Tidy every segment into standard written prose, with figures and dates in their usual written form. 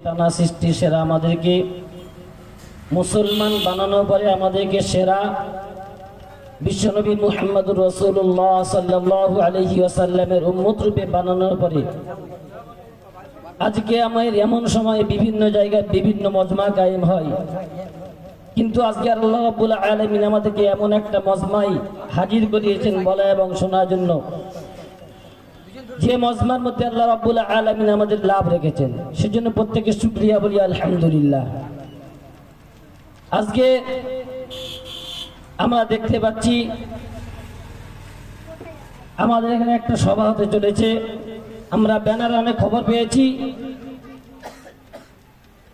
টানা সৃষ্টি সেরা আমাদেরকে মুসলমান বানানোর পরে আমাদেরকে সেরা বিশ্বনবী মুহাম্মদুর রাসূলুল্লাহ সাল্লাল্লাহু আলাইহি ওয়াসাল্লামের উম্মত রূপে বানানোর পরে আজকে আমাদের এমন সময় বিভিন্ন জায়গায় বিভিন্ন মজমা কায়েম হয়, কিন্তু আজকে আল্লাহ রাব্বুল আলামিন আমাদেরকে এমন একটা মজমাই হাজির করিয়েছেন বলা এবং শোনার জন্য, যে মজমার মধ্যে আল্লাহ রাব্বুল আলামিন আমাদের লাভ রেখেছেন। সেজন্য প্রত্যেকে শুকরিয়া বলি আলহামদুলিল্লাহ। আজকে আমরা দেখতে পাচ্ছি আমাদের এখানে একটা সভা হতে চলেছে। আমরা ব্যানারে অনেক খবর পেয়েছি,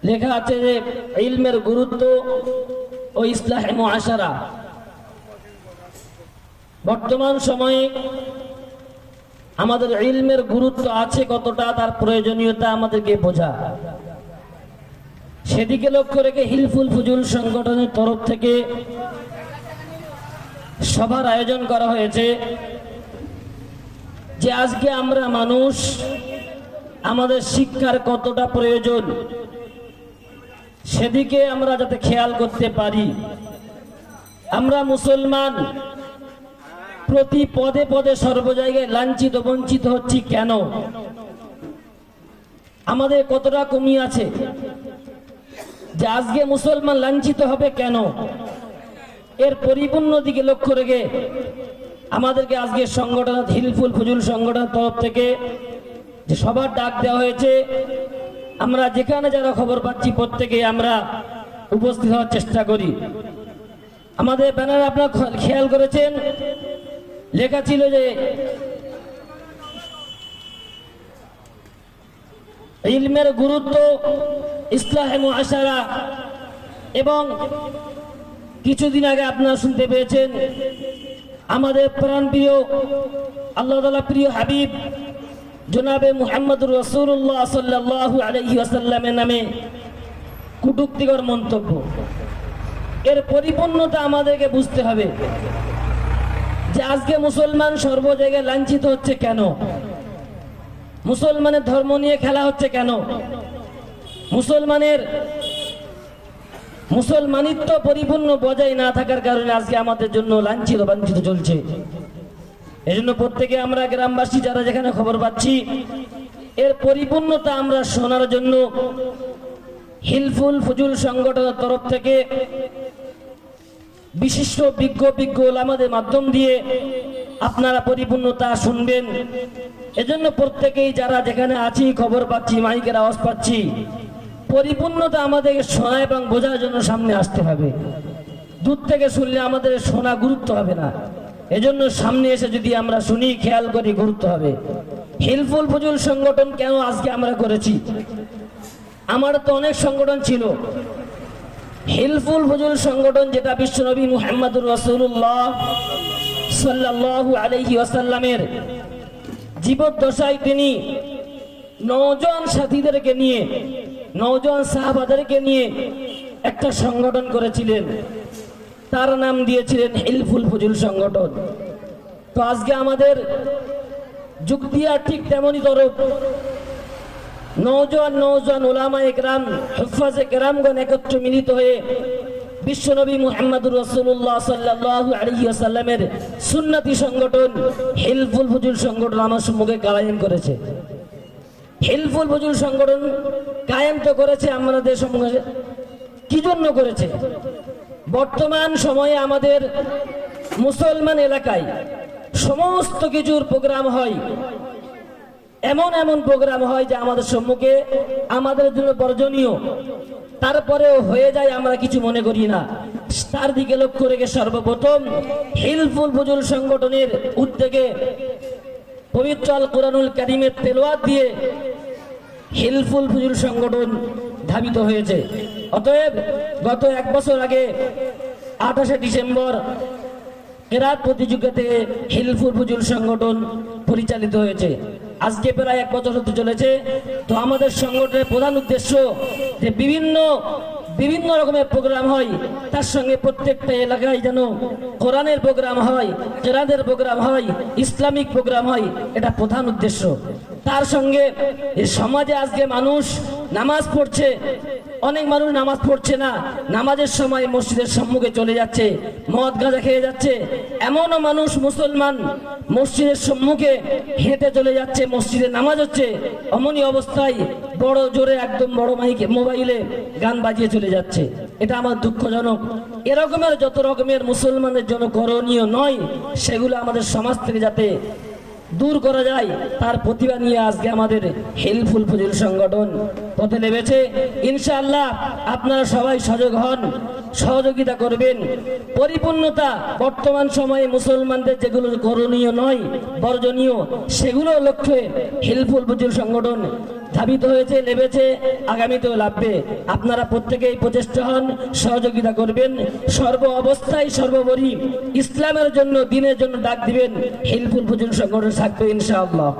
লেখা আছে যে ইলমের গুরুত্ব ও ইসলাহে মুআশারা। বর্তমান সময়ে আমাদের ইলমের গুরুত্ব আছে কতটা, তার প্রয়োজনীয়তা আমাদেরকে বোঝা। সেদিকে লক্ষ্য রেখে হিলফুল ফুজুল সংগঠনের তরফ থেকে সভার আয়োজন করা হয়েছে, যে আজকে আমরা মানুষ, আমাদের শিক্ষার কতটা প্রয়োজন সেদিকে আমরা যাতে খেয়াল করতে পারি। আমরা মুসলমান প্রতি পদে পদে সর্ব জায়গায় লাঞ্ছিত বঞ্চিত হচ্ছি কেন? আমাদের কতটা কমি আছে যে আজকে মুসলমান লাঞ্ছিত হবে কেন? এর পরিপূর্ণ দিকে লক্ষ্য রেখে আমাদেরকে আজকে সংগঠন হিলফুল ফুজুল সংগঠনের তরফ থেকে যে সবার ডাক দেওয়া হয়েছে, আমরা যেখানে যারা খবর পাচ্ছি প্রত্যেকে আমরা উপস্থিত হওয়ার চেষ্টা করি। আমাদের ব্যানারে আপনারা খেয়াল করেছেন, লেখা ছিল যে ইলমের গুরুত্ব, ইসলাহে মুআশারা, এবং কিছুদিন আগে আপনারা শুনতে পেয়েছেন আমাদের প্রাণপ্রিয় আল্লাহ তাআলা প্রিয় হাবিব জনাবে মুহাম্মদুর রাসূলুল্লাহ সাল্লাল্লাহু আলাইহি ওয়াসাল্লামের নামে কটূক্তিকর মন্তব্য। এর পরিপূর্ণতা আমাদেরকে বুঝতে হবে যে আজকে মুসলমান সর্ব জায়গায় লাঞ্ছিত হচ্ছে কেন? মুসলমানের ধর্ম নিয়ে খেলা হচ্ছে কেন? মুসলমানিত্ব পরিপূর্ণ বজায় না থাকার কারণে আজকে আমাদের জন্য লাঞ্ছিত বাঞ্ছিত চলছে। এজন্য প্রত্যেকে আমরা গ্রামবাসী যারা যেখানে খবর পাচ্ছি, এর পরিপূর্ণতা আমরা শোনার জন্য হিলফুল ফুজুল সংগঠনের তরফ থেকে বিশিষ্ট বিজ্ঞ ওলামাদের মাধ্যম দিয়ে আপনারা পরিপূর্ণতা শুনবেন। এজন্য প্রত্যেকেই যারা যেখানে আছি খবর পাচ্ছি, মাইকের আওয়াজ পাচ্ছি, পরিপূর্ণতা আমাদেরকে শোনা এবং বোঝার জন্য সামনে আসতে হবে। দূর থেকে শুনলে আমাদের শোনা গুরুত্ব হবে না, এজন্য সামনে এসে যদি আমরা শুনি, খেয়াল করি, গুরুত্ব হবে। হিলফুল ফুজুল সংগঠন কেন আজকে আমরা করেছি? আমার তো অনেক সংগঠন ছিল। হিলফুল ফুজুল সংগঠন যেটা বিশ্বনবী মুহাম্মদুর রাসূলুল্লাহ সাল্লাল্লাহু আলাইহি ওয়াসাল্লামের জীবদ্দশায় তিনি নওজোয়ান সাথীদেরকে নিয়ে, নওজোয়ান সাহাবাদেরকে নিয়ে একটা সংগঠন করেছিলেন, তার নাম দিয়েছিলেন হিলফুল ফুজুল সংগঠন। তো আজকে আমাদের যুক্তি আর ঠিক তেমনই তরফ নওজোয়ান উলামায়ে কেরাম, হুফাজে কেরামগণ একত্র মিলিত হয়ে বিশ্বনবী মুহাম্মদুর রাসূলুল্লাহ সাল্লাল্লাহু আলাইহি ওয়াসাল্লামের সুন্নতি সংগঠন হিলফুল ফুজুল সংগঠন আমার সম্মুখে কায়েম করেছে। হিলফুল ফুজুল সংগঠন কায়েম তো করেছে আমাদের সম্মুখে, কি জন্য করেছে? বর্তমান সময়ে আমাদের মুসলমান এলাকায় সমস্ত কিছুর প্রোগ্রাম হয়, এমন প্রোগ্রাম হয় যে আমাদের সম্মুখে আমাদের জন্য বর্জনীয়, তারপরেও হয়ে যায়, আমরা কিছু মনে করি না। তার দিকে লক্ষ্য রেখে সর্বপ্রথম হিলফুল ফুজুল সংগঠনের উদ্যোগে পবিত্র আল কোরআনুল কারীমের তেলাওয়াত দিয়ে হিলফুল ফুজুল সংগঠন ধাবিত হয়েছে। অতএব গত 1 বছর আগে 28শে ডিসেম্বর কেরাত প্রতিযোগিতাতে হিলফুল ফুজুল সংগঠন পরিচালিত হয়েছে। আজকে প্রায় 1 বছর হতে চলেছে। তো আমাদের সংগঠনের প্রধান উদ্দেশ্য যে বিভিন্ন রকমের প্রোগ্রাম হয়, তার সঙ্গে প্রত্যেকটা এলাকায় যেন কোরআনের প্রোগ্রাম হয়, কেরাতের প্রোগ্রাম হয়, ইসলামিক প্রোগ্রাম হয়, এটা প্রধান উদ্দেশ্য। তার সঙ্গে এই সমাজে আজকে মানুষ নামাজ পড়ছে, অনেক মানুষ নামাজ পড়ছে না, নামাজের সময় মসজিদের সম্মুখে চলে যাচ্ছে, মদ গাঁজা খেয়ে যাচ্ছে। এমনও মানুষ মুসলমান মসজিদের সম্মুখে হেঁটে চলে যাচ্ছে, মসজিদে নামাজ হচ্ছে, অমনি অবস্থায় বড় জোরে একদম বড় মাইকে মোবাইলে গান বাজিয়ে চলে যাচ্ছে। এটা আমার দুঃখজনক। এরকমের যত রকমের মুসলমানের জন্য করণীয় নয়, সেগুলো আমাদের সমাজ থেকে যাতে দূর করা যায়, তার প্রতিবাদ নিয়ে আজকে আমাদের হেল্পফুল ফজিল সংগঠন পথে নেমেছে। ইনশাআল্লাহ আপনারা সবাই সজাগ হন, সহযোগিতা করবেন। পরিপূর্ণতা বর্তমান সময়ে মুসলমানদের যেগুলো করণীয় নয়, বর্জনীয়, সেগুলো লক্ষ্যে হেল্পফুল ফজিল সংগঠন ধাবিত হয়েছে, নেমেছে, আগামীতেও লাভবে। আপনারা প্রত্যেকেই প্রচেষ্টা হন, সহযোগিতা করবেন, সর্ব অবস্থায় সর্বোপরি ইসলামের জন্য, দিনের জন্য ডাক দিবেন। হেল্পফুল ফজিল সংগঠন থাকবে ইনশাআল্লাহ।